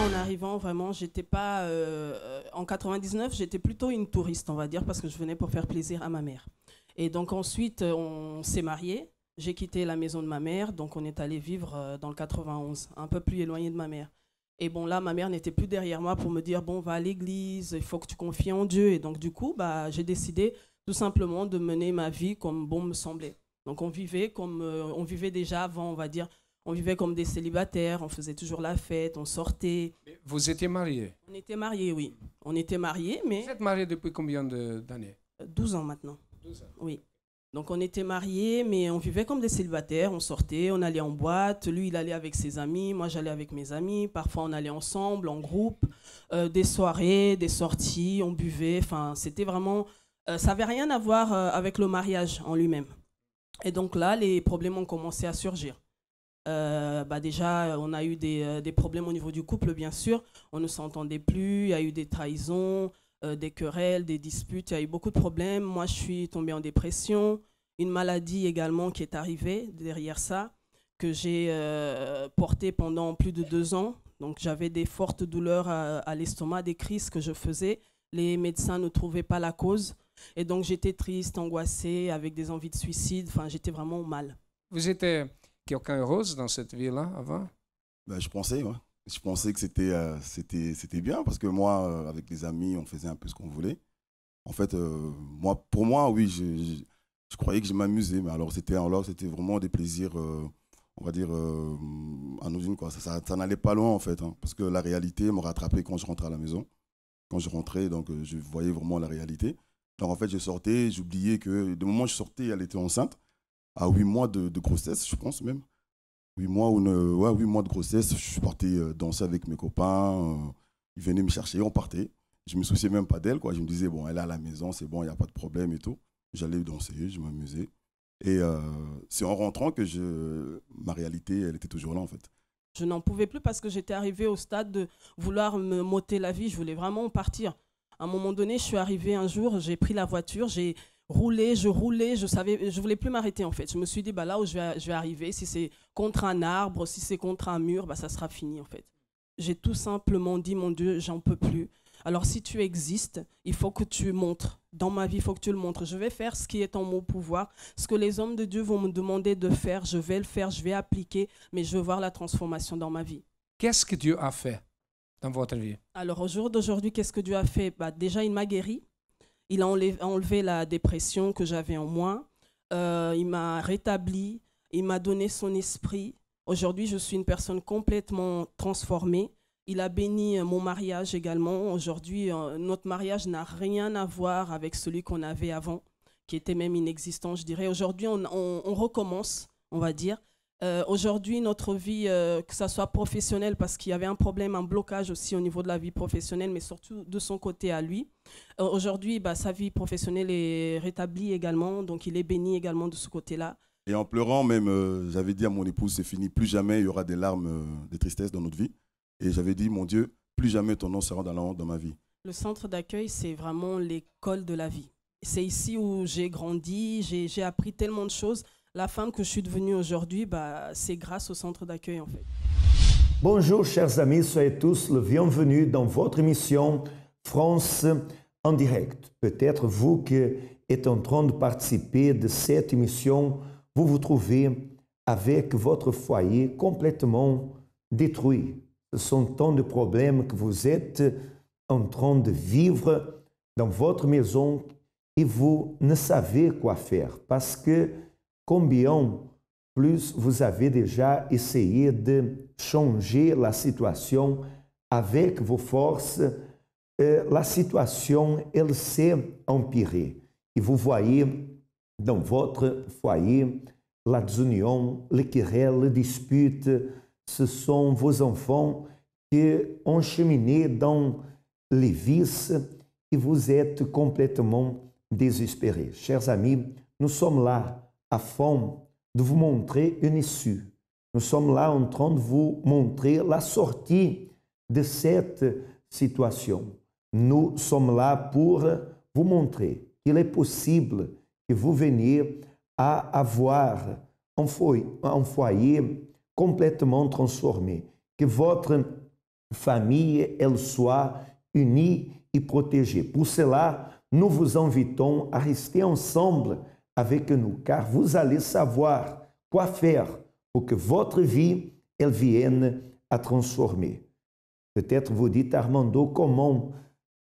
en arrivant, vraiment, j'étais pas... en 99, j'étais plutôt une touriste, on va dire, parce que je venais pour faire plaisir à ma mère. Et donc ensuite, on s'est mariés. J'ai quitté la maison de ma mère, donc on est allé vivre dans le 91, un peu plus éloigné de ma mère. Et bon, là, ma mère n'était plus derrière moi pour me dire, bon, va à l'église, il faut que tu confies en Dieu. Et donc, du coup, bah, j'ai décidé tout simplement de mener ma vie comme bon me semblait. Donc, on vivait comme on vivait déjà avant, on va dire. On vivait comme des célibataires, on faisait toujours la fête, on sortait. Vous étiez marié? On était mariés, oui. On était mariés, mais Vous êtes marié depuis combien d'années? 12 ans maintenant. 12 ans. Oui. Donc on était mariés, mais on vivait comme des célibataires, on sortait, on allait en boîte, lui il allait avec ses amis, moi j'allais avec mes amis, parfois on allait ensemble, en groupe, des soirées, des sorties, on buvait, enfin c'était vraiment, ça n'avait rien à voir avec le mariage en lui-même. Et donc là, les problèmes ont commencé à surgir. Bah déjà, on a eu des problèmes au niveau du couple, bien sûr. On ne s'entendait plus, il y a eu des trahisons, des querelles, des disputes, il y a eu beaucoup de problèmes. Moi, je suis tombée en dépression. Une maladie également qui est arrivée derrière ça, que j'ai portée pendant plus de 2 ans. Donc, j'avais des fortes douleurs à l'estomac, des crises que je faisais. Les médecins ne trouvaient pas la cause. Et donc, j'étais triste, angoissée, avec des envies de suicide. Enfin, j'étais vraiment mal. Vous étiez quelqu'un heureuse dans cette vie-là avant? Ben, je pensais, ouais. Je pensais que c'était bien parce que moi, avec les amis, on faisait un peu ce qu'on voulait. En fait, pour moi, oui, je croyais que je m'amusais, mais c'était vraiment des plaisirs, on va dire, anodines, quoi. Ça n'allait pas loin, en fait, hein, parce que la réalité me rattrapait quand je rentrais à la maison. Quand je rentrais, donc, je voyais vraiment la réalité. Donc, en fait, je sortais, j'oubliais que, du moment où je sortais, elle était enceinte, à 8 mois de grossesse, je pense même. 8 mois de grossesse, je suis parti danser avec mes copains. Ils venaient me chercher, on partait. Je me souciais même pas d'elle, quoi. Je me disais, bon, elle est à la maison, c'est bon, il n'y a pas de problème et tout. J'allais danser, je m'amusais. Et c'est en rentrant que ma réalité, elle était toujours là, en fait. Je n'en pouvais plus parce que j'étais arrivée au stade de vouloir me m'ôter la vie. Je voulais vraiment partir. À un moment donné, je suis arrivée un jour, j'ai pris la voiture, j'ai roulé, je voulais plus m'arrêter en fait. Je me suis dit, bah, là où je vais arriver, si c'est contre un arbre, si c'est contre un mur, bah, ça sera fini en fait. J'ai tout simplement dit, mon Dieu, j'en peux plus. Alors si tu existes, il faut que tu montres. Dans ma vie, il faut que tu le montres. Je vais faire ce qui est en mon pouvoir. Ce que les hommes de Dieu vont me demander de faire, je vais le faire, je vais appliquer, mais je veux voir la transformation dans ma vie. Qu'est-ce que Dieu a fait dans votre vie? Alors au jour d'aujourd'hui, qu'est-ce que Dieu a fait? Bah, déjà, il m'a guéri. Il a enlevé la dépression que j'avais en moi. Il m'a rétabli. Il m'a donné son esprit. Aujourd'hui, je suis une personne complètement transformée. Il a béni mon mariage également. Aujourd'hui, notre mariage n'a rien à voir avec celui qu'on avait avant, qui était même inexistant, je dirais. Aujourd'hui, on recommence, on va dire. Aujourd'hui, notre vie, que ça soit professionnelle, parce qu'il y avait un problème, un blocage aussi au niveau de la vie professionnelle, mais surtout de son côté à lui. Aujourd'hui, bah, sa vie professionnelle est rétablie également, donc il est béni également de ce côté-là. Et en pleurant, même, j'avais dit à mon épouse, c'est fini, plus jamais il y aura des larmes de tristesse dans notre vie. Et j'avais dit, mon Dieu, plus jamais ton nom sera dans la honte dans ma vie. Le centre d'accueil, c'est vraiment l'école de la vie. C'est ici où j'ai grandi, j'ai appris tellement de choses. La femme que je suis devenue aujourd'hui, bah, c'est grâce au centre d'accueil en fait. Bonjour chers amis, soyez tous le bienvenue dans votre émission France en direct. Peut-être vous qui êtes en train de participer de cette émission, vous vous trouvez avec votre foyer complètement détruit. Ce sont tant de problèmes que vous êtes en train de vivre dans votre maison et vous ne savez quoi faire parce que combien plus vous avez déjà essayé de changer la situation avec vos forces, la situation, elle s'est empirée. Et vous voyez dans votre foyer la désunion, les querelles, les disputes. Ce sont vos enfants qui ont cheminé dans les vices et vous êtes complètement désespérés. Chers amis, nous sommes là afin de vous montrer une issue. Nous sommes là en train de vous montrer la sortie de cette situation. Nous sommes là pour vous montrer qu'il est possible que vous veniez à avoir un foyer complètement transformé, que votre famille elle soit unie et protégée. Pour cela, nous vous invitons à rester ensemble avec nous, car vous allez savoir quoi faire pour que votre vie elle vienne à transformer. Peut-être vous dites, Armando, comment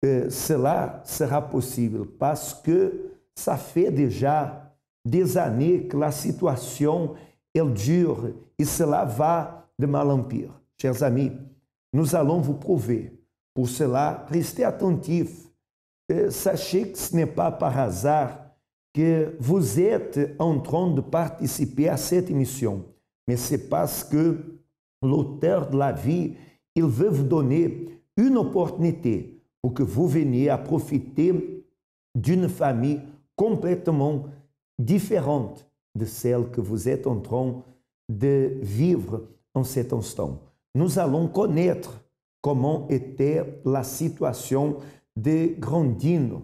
cela sera possible? Parce que ça fait déjà des années que la situation elle dure et cela va de mal en pire. Chers amis, nous allons vous prouver. Pour cela, restez attentifs. Sachez que ce n'est pas par hasard que vous êtes en train de participer à cette émission, mais c'est parce que l'auteur de la vie, il veut vous donner une opportunité pour que vous veniez à profiter d'une famille complètement différente de celle que vous êtes en train de vivre en cet instant. Nous allons connaître comment était la situation de Grandino.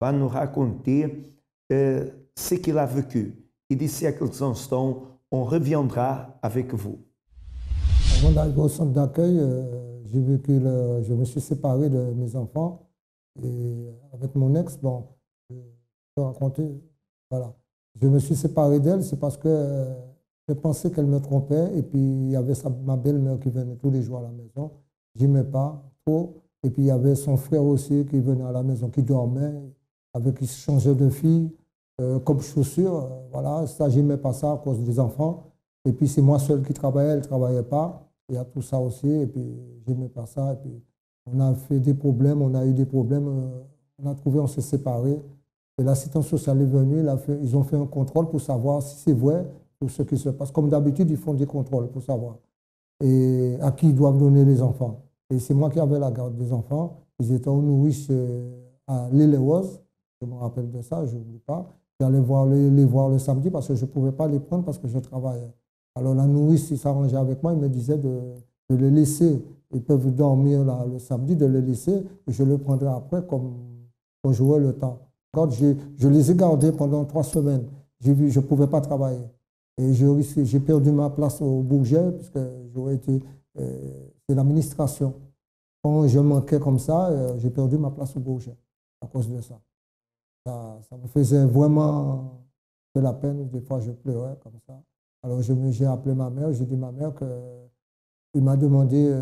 Va nous raconter ce qu'il a vécu. Et d'ici à quelques instants, on reviendra avec vous. Avant d'arriver au centre d'accueil, je me suis séparé de mes enfants. Et avec mon ex, bon, je peux raconter, voilà. Je me suis séparé d'elle, c'est parce que je pensais qu'elle me trompait. Et puis, il y avait ma belle-mère qui venait tous les jours à la maison. Je n'aimais pas trop. Et puis, il y avait son frère aussi qui venait à la maison, qui dormait, avec qui se changeait de fille, comme chaussures. Voilà, ça, je n'aimais pas ça à cause des enfants. Et puis, c'est moi seul qui travaillais, elle ne travaillait pas. Il y a tout ça aussi. Et puis, je n'aimais pas ça. Et puis, on a fait des problèmes, on a eu des problèmes. On a trouvé, on s'est séparés. Et l'assistance sociale est venue, ils ont fait un contrôle pour savoir si c'est vrai tout ce qui se passe. Comme d'habitude, ils font des contrôles pour savoir et à qui ils doivent donner les enfants. Et c'est moi qui avais la garde des enfants. Ils étaient au nourrice à l'île Rose. Je me rappelle de ça, je n'oublie pas. J'allais les voir le samedi parce que je ne pouvais pas les prendre parce que je travaillais. Alors la nourrice, il s'arrangeait avec moi, il me disait de les laisser. Ils peuvent dormir là, le samedi, de les laisser. Et je le prendrai après comme on jouait le temps. Je les ai gardés pendant 3 semaines. Je ne pouvais pas travailler. Et j'ai perdu ma place au Bourget, puisque j'aurais été... c'est l'administration. Quand je manquais comme ça, j'ai perdu ma place au Bourget à cause de ça. Ça me faisait vraiment de la peine. Des fois, je pleurais comme ça. Alors, j'ai appelé ma mère. J'ai dit à ma mère que... Il m'a demandé,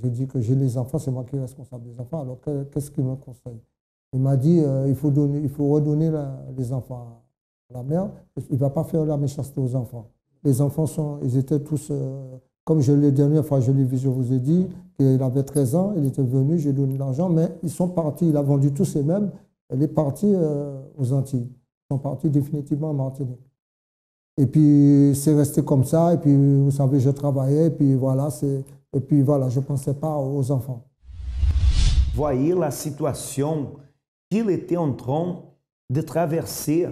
j'ai dit que j'ai les enfants, c'est moi qui suis responsable des enfants. Alors, qu'est-ce qu'il me conseille? Il m'a dit il faut redonner les enfants à la mère. Il ne va pas faire la méchanceté aux enfants. Les enfants, ils étaient tous, comme la dernière fois, je vous ai dit, qu'il avait 13 ans, il était venu, j'ai donné de l'argent, mais ils sont partis, il a vendu tous ses meubles, il est parti aux Antilles. Ils sont partis définitivement en Martinique. Et puis, c'est resté comme ça, et puis, vous savez, je travaillais, et puis voilà, je ne pensais pas aux enfants. Voyez la situation qu'il était en train de traverser,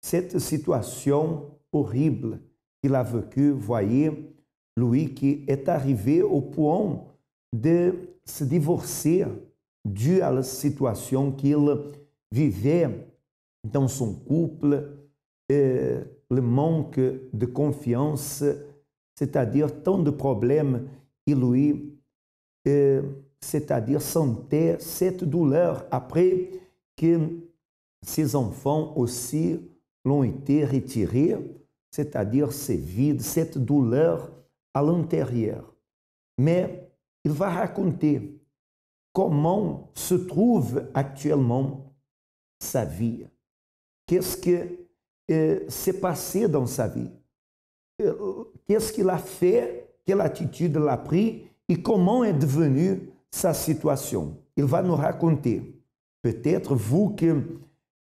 cette situation horrible qu'il a vécue. Voyez, lui qui est arrivé au point de se divorcer dû à la situation qu'il vivait dans son couple, le manque de confiance, c'est-à-dire tant de problèmes, et lui, c'est-à-dire sentait cette douleur après que ses enfants aussi l'ont été retirés, c'est-à-dire ce vide, cette douleur à l'intérieur. Mais il va raconter comment se trouve actuellement sa vie. Qu'est-ce que s'est passé dans sa vie? Qu'est-ce qu'il a fait? Quelle attitude il a pris? Et comment est devenue sa situation? Il va nous raconter. Peut-être vous qui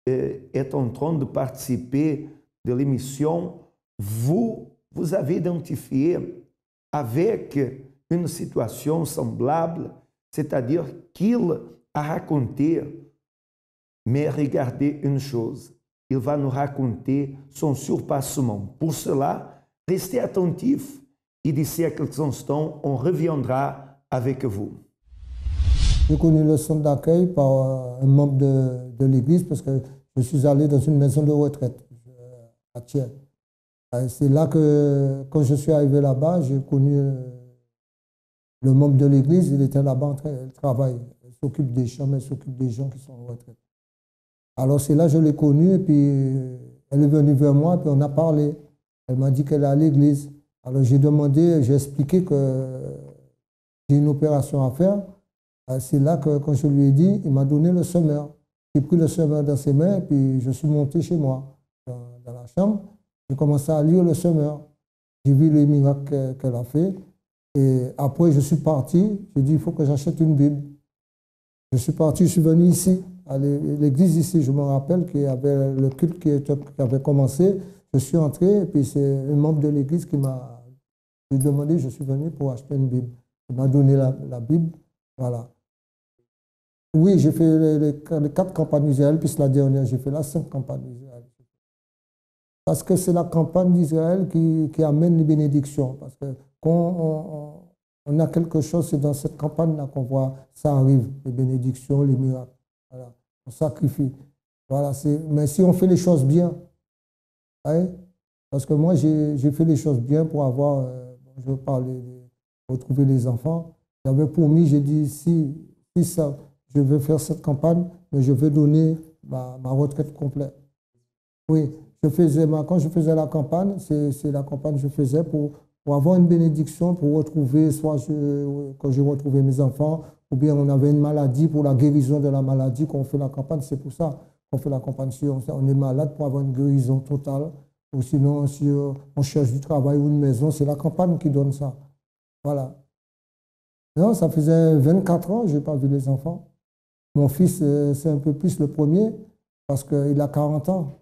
êtes en train de participer de l'émission, vous avez identifié avec une situation semblable, c'est-à-dire qu'il a raconté, mais regardez une chose, il va nous raconter son surpassement. Pour cela, restez attentifs et d'ici à quelques instants, on reviendra avec vous. J'ai connu le centre d'accueil par un membre de l'église parce que je suis allé dans une maison de retraite à Thiers. C'est là que, quand je suis arrivé là-bas, j'ai connu le membre de l'église, il était là-bas en train, elle travaille, elle s'occupe des chambres, elle s'occupe des gens qui sont en retraite. Alors c'est là que je l'ai connue et puis elle est venue vers moi, puis on a parlé. Elle m'a dit qu'elle est à l'église. Alors j'ai demandé, j'ai expliqué que j'ai une opération à faire. C'est là que quand je lui ai dit, il m'a donné le semeur. J'ai pris le semeur dans ses mains et puis je suis monté chez moi, dans la chambre. J'ai commencé à lire le semeur. J'ai vu les miracles qu'elle a fait. Et après, je suis parti. J'ai dit, il faut que j'achète une Bible. Je suis parti, je suis venu ici, à l'église ici. Je me rappelle qu'il y avait le culte qui avait commencé. Je suis entré et puis c'est un membre de l'église qui m'a demandé, je suis venu pour acheter une Bible. Il m'a donné la Bible. Voilà. Oui, j'ai fait les 4 campagnes d'Israël, puis la dernière, j'ai fait la 5 campagnes d'Israël. Parce que c'est la campagne d'Israël qui amène les bénédictions. Parce que quand on a quelque chose, c'est dans cette campagne-là qu'on voit, ça arrive, les bénédictions, les miracles. Voilà. On sacrifie. Voilà, mais si on fait les choses bien, hein, parce que moi, j'ai fait les choses bien pour avoir, je veux parler, retrouver les enfants. J'avais promis, j'ai dit, si ça, je veux faire cette campagne, mais je veux donner ma retraite complète. Oui, quand je faisais la campagne, c'est la campagne que je faisais pour avoir une bénédiction, pour retrouver, quand j'ai retrouvé mes enfants, ou bien on avait une maladie, pour la guérison de la maladie, qu'on fait la campagne, c'est pour ça qu'on fait la campagne. Si on est malade, pour avoir une guérison totale, ou sinon, si on cherche du travail ou une maison, c'est la campagne qui donne ça. Voilà. Non, ça faisait 24 ans que je n'ai pas vu les enfants. Mon fils, c'est un peu plus le premier, parce qu'il a 40 ans.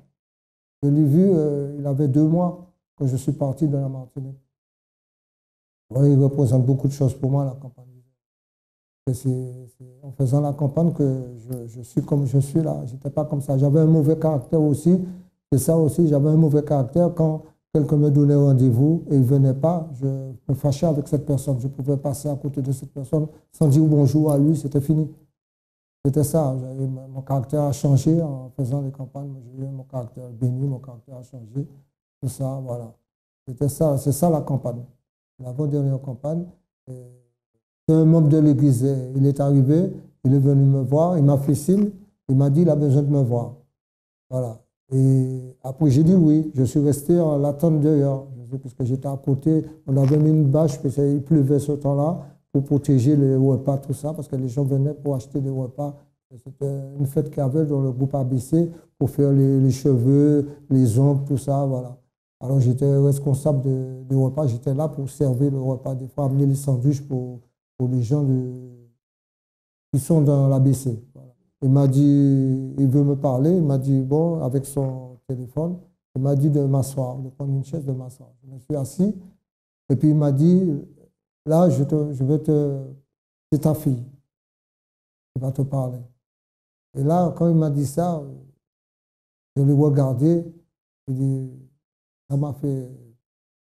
Je l'ai vu, il avait 2 mois quand je suis parti de la Martinique. Ouais, il représente beaucoup de choses pour moi, la campagne. C'est en faisant la campagne que je suis comme je suis là. Je n'étais pas comme ça. J'avais un mauvais caractère aussi. C'est ça aussi, j'avais un mauvais caractère. Quand quelqu'un me donnait rendez-vous et il ne venait pas, je me fâchais avec cette personne. Je pouvais passer à côté de cette personne sans dire bonjour à lui, c'était fini. C'était ça. Mon caractère a changé en faisant les campagnes. J'ai eu mon caractère béni, mon caractère a changé. Tout ça, voilà. C'était ça, c'est ça la campagne. L'avant-dernière campagne. Un membre de l'église, il est arrivé, il est venu me voir, il m'a fait signe, il m'a dit il a besoin de me voir. Voilà. Et après, j'ai dit oui. Je suis resté en l'attente dehors, parce que j'étais à côté. On avait mis une bâche, parce qu'il pleuvait ce temps-là, pour protéger les repas, tout ça, parce que les gens venaient pour acheter des repas. C'était une fête qu'il y avait dans le groupe ABC pour faire les cheveux, les ongles, tout ça, voilà. Alors j'étais responsable du repas, j'étais là pour servir le repas, des fois amener les sandwichs pour les gens qui sont dans l'ABC. Voilà. Il m'a dit, il veut me parler, il m'a dit, bon, avec son téléphone, il m'a dit de m'asseoir, de prendre une chaise, de m'asseoir. Je me suis assis, et puis il m'a dit, là, c'est ta fille qui va te parler. Et là, quand il m'a dit ça, je l'ai regardé, il dit, ça m'a fait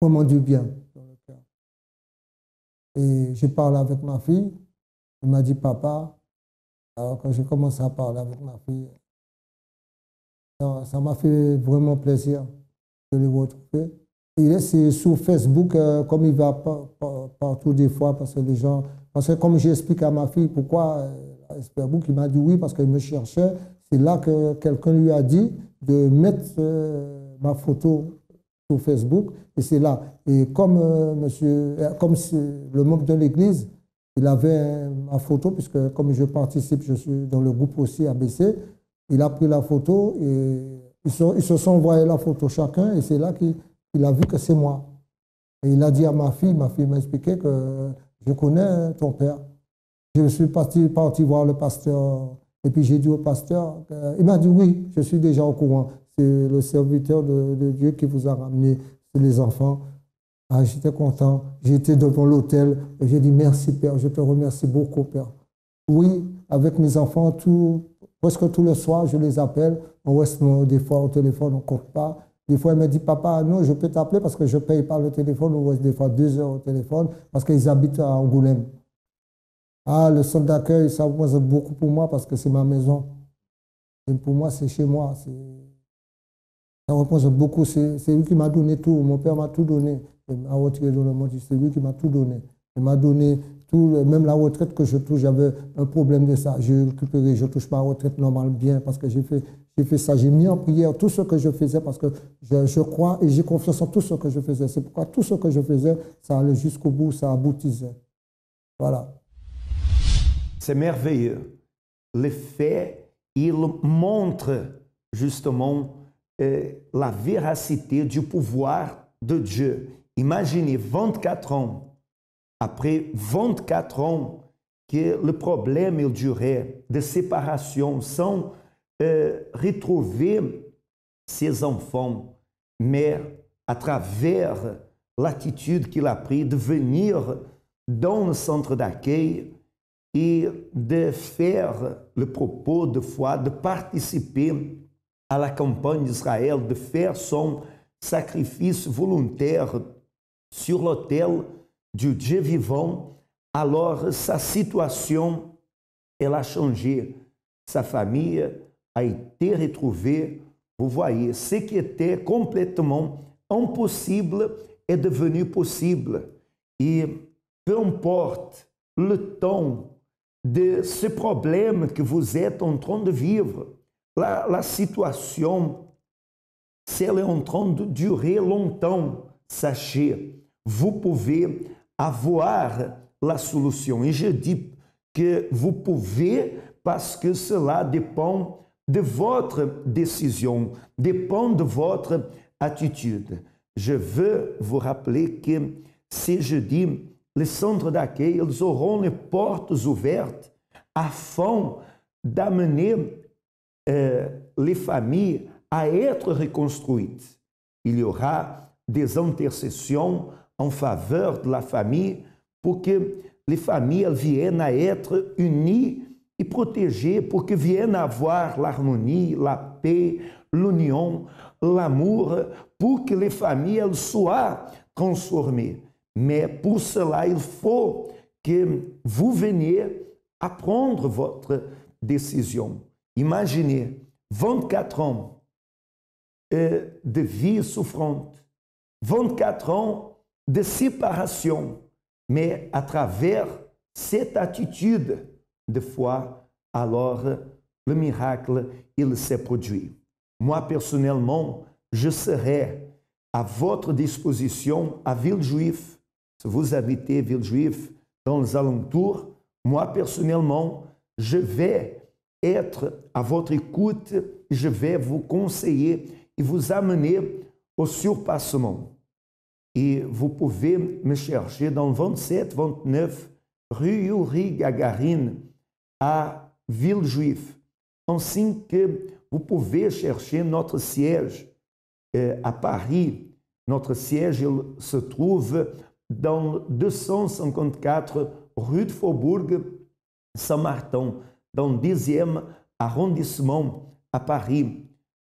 vraiment du bien dans le cœur. Et j'ai parlé avec ma fille, il m'a dit, papa, alors quand j'ai commencé à parler avec ma fille, ça m'a fait vraiment plaisir de le retrouver. C'est sur Facebook, comme il va partout des fois, parce que comme j'explique à ma fille pourquoi Facebook, il m'a dit oui, parce qu'il me cherchait. C'est là que quelqu'un lui a dit de mettre ma photo sur Facebook, et c'est là. Et comme le membre de l'église, il avait ma photo, puisque comme je participe, je suis dans le groupe aussi ABC, il a pris la photo et ils se sont envoyés la photo chacun, et c'est là qu'il a vu que c'est moi. Et il a dit à ma fille m'a expliqué que je connais ton père. Je suis parti voir le pasteur, et puis j'ai dit au pasteur, il m'a dit oui, je suis déjà au courant. C'est le serviteur de Dieu qui vous a ramené, c'est les enfants. Ah, j'étais content, j'étais devant l'autel, et j'ai dit merci Père, je te remercie beaucoup Père. Oui, avec mes enfants, presque tous les soirs, je les appelle, on reste des fois au téléphone, on ne compte pas. Des fois, il me dit, papa, non, je peux t'appeler parce que je ne paye pas le téléphone, on reste des fois 2 heures au téléphone parce qu'ils habitent à Angoulême. Ah, le centre d'accueil, ça représente beaucoup pour moi parce que c'est ma maison. Et pour moi, c'est chez moi. Ça représente beaucoup. C'est lui qui m'a donné tout. Mon père m'a tout donné. Il m'a retiré dans le monde. C'est lui qui m'a tout donné. Il m'a donné même la retraite que je touche, j'avais un problème de ça. J'ai récupéré, je touche ma retraite normale bien parce que j'ai fait ça. J'ai mis en prière tout ce que je faisais parce que je crois et j'ai confiance en tout ce que je faisais. C'est pourquoi tout ce que je faisais, ça allait jusqu'au bout, ça aboutissait. Voilà. C'est merveilleux. Le fait, il montre justement la véracité du pouvoir de Dieu. Imaginez 24 ans, après 24 ans que le problème il durait de séparation sans retrouver ses enfants, mais à travers l'attitude qu'il a prise de venir dans le centre d'accueil et de faire le propos de foi, de participer à la campagne d'Israël, de faire son sacrifice volontaire sur l'autel du Dieu vivant, alors sa situation, elle a changé. Sa famille a été retrouvée. Vous voyez, ce qui était complètement impossible est devenu possible. Et peu importe le temps de ce problème que vous êtes en train de vivre, la situation, si elle est en train de durer longtemps, sachez, vous pouvez avoir la solution. Et je dis que vous pouvez parce que cela dépend de votre décision, dépend de votre attitude. Je veux vous rappeler que ce jeudi, les centres d'accueil, ils auront les portes ouvertes afin d'amener les familles à être reconstruites. Il y aura des intercessions en faveur de la famille pour que les familles viennent à être unies et protégées, pour que viennent avoir l'harmonie, la paix, l'union, l'amour, pour que les familles soient transformées. Mais pour cela, il faut que vous veniez à prendre votre décision. Imaginez 24 ans de vie souffrante, 24 ans de séparation, mais à travers cette attitude de foi, alors le miracle, il s'est produit. Moi, personnellement, je serai à votre disposition à Villejuif. Si vous habitez Villejuif, dans les alentours, moi, personnellement, je vais être à votre écoute, je vais vous conseiller et vous amener au surpassement. Et vous pouvez me chercher dans le 27-29 rue Yuri Gagarine à Villejuif. Ainsi que vous pouvez chercher notre siège à Paris. Notre siège il se trouve dans 254 rue de Faubourg Saint-Martin, dans le 10e arrondissement à Paris.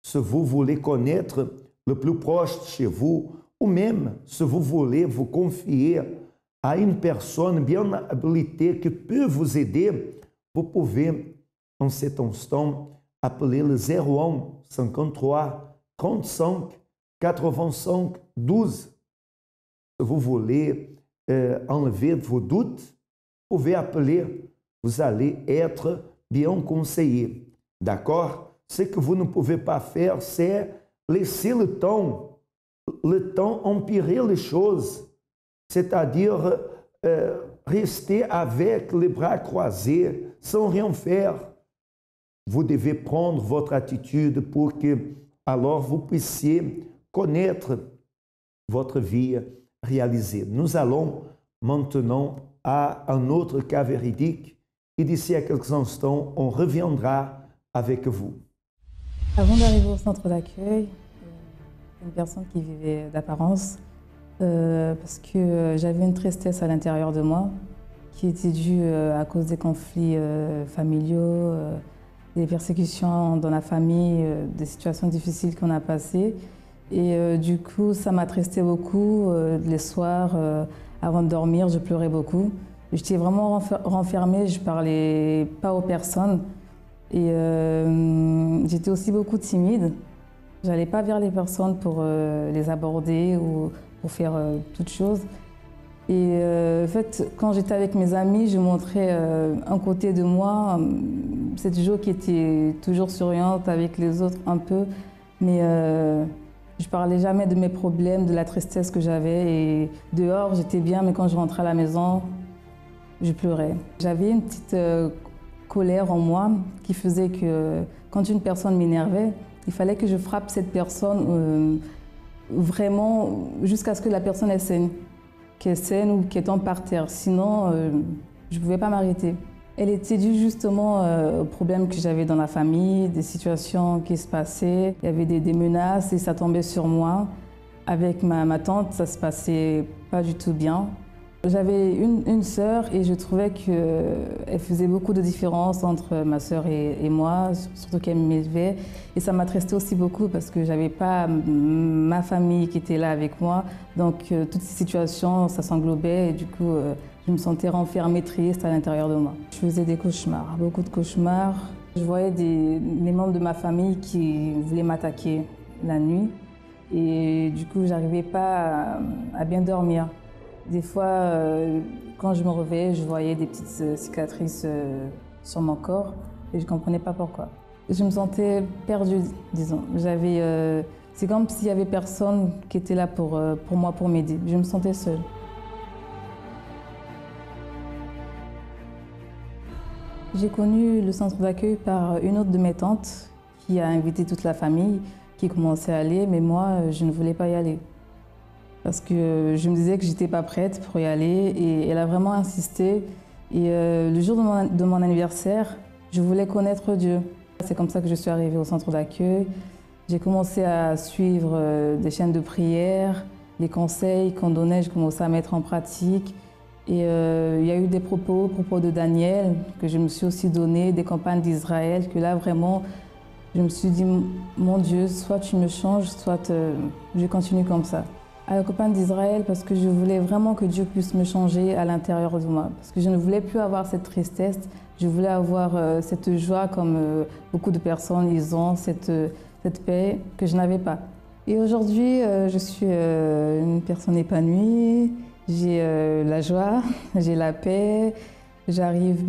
Si vous voulez connaître le plus proche de chez vous, ou même si vous voulez vous confier à une personne bien habilitée qui peut vous aider, vous pouvez, en cet instant, appeler le 01 53 35 85 12. Si vous voulez enlever vos doutes, vous pouvez appeler. Vous allez être bien conseillé. D'accord? Ce que vous ne pouvez pas faire, c'est laisser le temps empirer les choses, c'est-à-dire rester avec les bras croisés, sans rien faire. Vous devez prendre votre attitude pour que, alors, vous puissiez connaître votre vie réalisée. Nous allons maintenant à un autre cas véridique et d'ici à quelques instants, on reviendra avec vous. Avant d'arriver au centre d'accueil, une personne qui vivait d'apparence, parce que j'avais une tristesse à l'intérieur de moi qui était due à cause des conflits familiaux, des persécutions dans la famille, des situations difficiles qu'on a passées. Et du coup, ça m'attristait beaucoup. Les soirs, avant de dormir, je pleurais beaucoup. J'étais vraiment renfermée, je ne parlais pas aux personnes. Et j'étais aussi beaucoup timide. Je n'allais pas vers les personnes pour les aborder ou pour faire toute chose. Et en fait, quand j'étais avec mes amis, je montrais un côté de moi, cette Jo qui était toujours souriante avec les autres un peu, mais je parlais jamais de mes problèmes, de la tristesse que j'avais. Et dehors, j'étais bien, mais quand je rentrais à la maison, je pleurais. J'avais une petite colère en moi qui faisait que quand une personne m'énervait, il fallait que je frappe cette personne vraiment jusqu'à ce que la personne elle saigne. Qu'elle saigne ou qu'elle tombe par terre. Sinon, je ne pouvais pas m'arrêter. Elle était due justement aux problèmes que j'avais dans la famille, des situations qui se passaient. Il y avait des menaces et ça tombait sur moi. Avec ma tante, ça ne se passait pas du tout bien. J'avais une sœur et je trouvais qu'elle faisait beaucoup de différence entre ma sœur et moi, surtout qu'elle m'élevait. Et ça m'attristait aussi beaucoup parce que je n'avais pas ma famille qui était là avec moi. Donc toutes ces situations, ça s'englobait et du coup, je me sentais renfermée, triste à l'intérieur de moi. Je faisais des cauchemars, beaucoup de cauchemars. Je voyais des membres de ma famille qui voulaient m'attaquer la nuit. Et du coup, je n'arrivais pas à bien dormir. Des fois, quand je me réveillais, je voyais des petites cicatrices sur mon corps et je ne comprenais pas pourquoi. Je me sentais perdue, disons. C'est comme s'il n'y avait personne qui était là pour moi, pour m'aider. Je me sentais seule. J'ai connu le centre d'accueil par une autre de mes tantes qui a invité toute la famille, qui commençait à aller, mais moi, je ne voulais pas y aller. Parce que je me disais que je n'étais pas prête pour y aller et elle a vraiment insisté. Et le jour de mon anniversaire, je voulais connaître Dieu. C'est comme ça que je suis arrivée au centre d'accueil. J'ai commencé à suivre des chaînes de prière, les conseils qu'on donnait, je commençais à mettre en pratique. Et il y a eu des propos de Daniel que je me suis aussi donné, des campagnes d'Israël, que là vraiment, je me suis dit, mon Dieu, soit tu me changes, soit je continue comme ça. À la campagne d'Israël parce que je voulais vraiment que Dieu puisse me changer à l'intérieur de moi. Parce que je ne voulais plus avoir cette tristesse, je voulais avoir cette joie comme beaucoup de personnes, ils ont cette paix que je n'avais pas. Et aujourd'hui, je suis une personne épanouie, j'ai la joie, j'ai la paix, j'arrive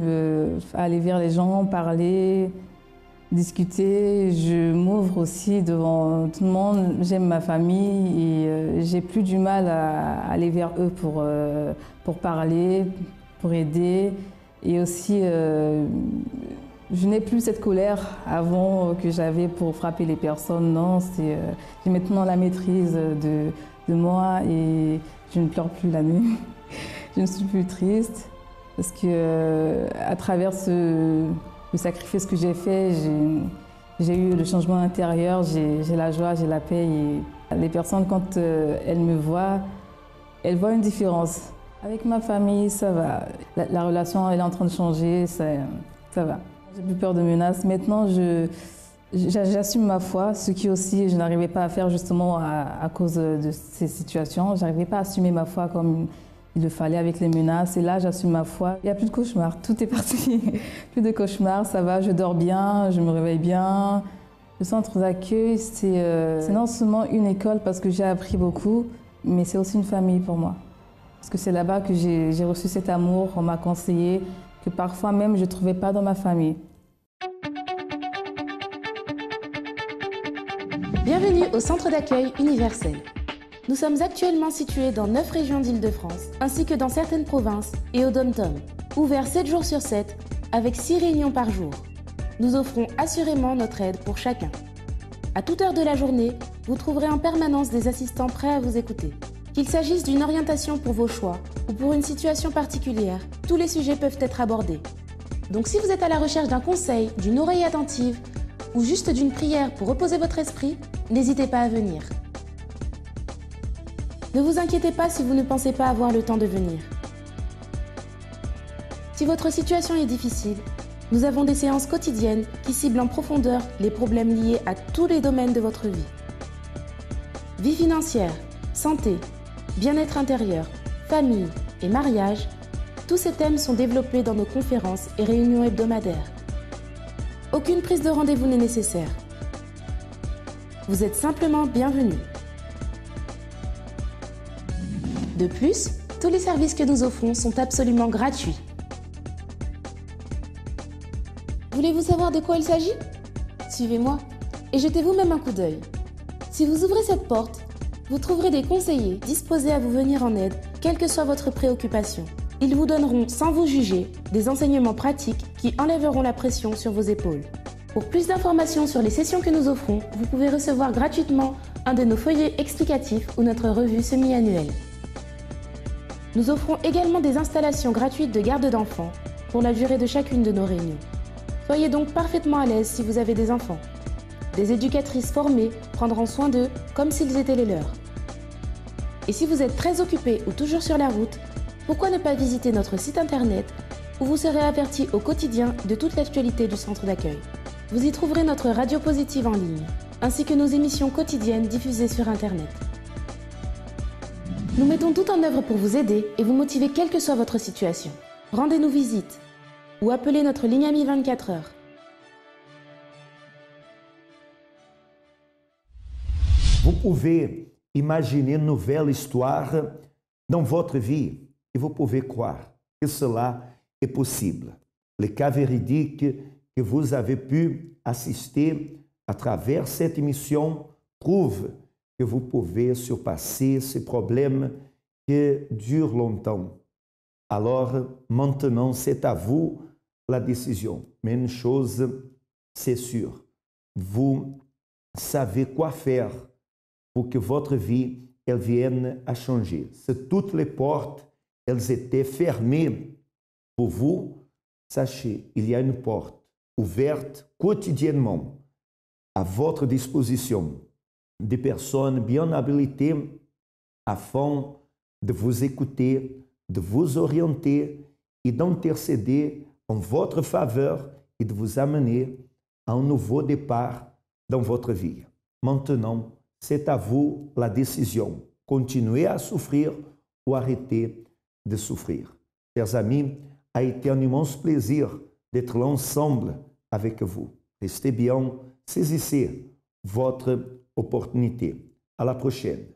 à aller vers les gens, parler, discuter, je m'ouvre aussi devant tout le monde, j'aime ma famille et j'ai plus du mal à aller vers eux pour parler, pour aider. Et aussi, je n'ai plus cette colère avant que j'avais pour frapper les personnes. Non, j'ai maintenant la maîtrise de moi et je ne pleure plus la nuit. Je ne suis plus triste parce que à travers le sacrifice que j'ai fait, j'ai eu le changement intérieur, j'ai la joie, j'ai la paix. Et les personnes, quand elles me voient, elles voient une différence. Avec ma famille, ça va. La relation, elle est en train de changer, ça va. J'ai plus peur de menaces. Maintenant, j'assume ma foi, ce qui aussi, je n'arrivais pas à faire justement à cause de ces situations. Je n'arrivais pas à assumer ma foi comme il le fallait avec les menaces. Et là, j'assume ma foi. Il n'y a plus de cauchemars, tout est parti. Plus de cauchemars, ça va, je dors bien, je me réveille bien. Le centre d'accueil, c'est non seulement une école parce que j'ai appris beaucoup, mais c'est aussi une famille pour moi. Parce que c'est là-bas que j'ai reçu cet amour, on m'a conseillé, que parfois même je ne trouvais pas dans ma famille. Bienvenue au centre d'accueil universel. Nous sommes actuellement situés dans 9 régions d'Île-de-France, ainsi que dans certaines provinces et au Dom-Tom, ouverts 7 jours sur 7, avec 6 réunions par jour. Nous offrons assurément notre aide pour chacun. À toute heure de la journée, vous trouverez en permanence des assistants prêts à vous écouter. Qu'il s'agisse d'une orientation pour vos choix ou pour une situation particulière, tous les sujets peuvent être abordés. Donc si vous êtes à la recherche d'un conseil, d'une oreille attentive ou juste d'une prière pour reposer votre esprit, n'hésitez pas à venir. Ne vous inquiétez pas si vous ne pensez pas avoir le temps de venir. Si votre situation est difficile, nous avons des séances quotidiennes qui ciblent en profondeur les problèmes liés à tous les domaines de votre vie. Vie financière, santé, bien-être intérieur, famille et mariage, tous ces thèmes sont développés dans nos conférences et réunions hebdomadaires. Aucune prise de rendez-vous n'est nécessaire. Vous êtes simplement bienvenus. De plus, tous les services que nous offrons sont absolument gratuits. Voulez-vous savoir de quoi il s'agit? Suivez-moi et jetez vous-même un coup d'œil. Si vous ouvrez cette porte, vous trouverez des conseillers disposés à vous venir en aide, quelle que soit votre préoccupation. Ils vous donneront, sans vous juger, des enseignements pratiques qui enlèveront la pression sur vos épaules. Pour plus d'informations sur les sessions que nous offrons, vous pouvez recevoir gratuitement un de nos feuillets explicatifs ou notre revue semi-annuelle. Nous offrons également des installations gratuites de garde d'enfants pour la durée de chacune de nos réunions. Soyez donc parfaitement à l'aise si vous avez des enfants. Des éducatrices formées prendront soin d'eux comme s'ils étaient les leurs. Et si vous êtes très occupé ou toujours sur la route, pourquoi ne pas visiter notre site internet où vous serez averti au quotidien de toute l'actualité du centre d'accueil. Vous y trouverez notre radio positive en ligne, ainsi que nos émissions quotidiennes diffusées sur internet. Nous mettons tout en œuvre pour vous aider et vous motiver quelle que soit votre situation. Rendez-nous visite ou appelez notre ligne amie 24 heures. Vous pouvez imaginer une nouvelle histoire dans votre vie et vous pouvez croire que cela est possible. Les cas véridiques que vous avez pu assister à travers cette émission prouvent que vous pouvez surpasser ces problèmes qui durent longtemps. Alors, maintenant, c'est à vous la décision. Mais une chose, c'est sûr, vous savez quoi faire pour que votre vie elle vienne à changer. Si toutes les portes elles étaient fermées pour vous, sachez, il y a une porte ouverte quotidiennement à votre disposition de personnes bien habilitées afin de vous écouter, de vous orienter et d'intercéder en votre faveur et de vous amener à un nouveau départ dans votre vie. Maintenant, c'est à vous la décision. Continuez à souffrir ou arrêtez de souffrir. Chers amis, a été un immense plaisir d'être là ensemble avec vous. Restez bien, saisissez votre opportunité. À la prochaine.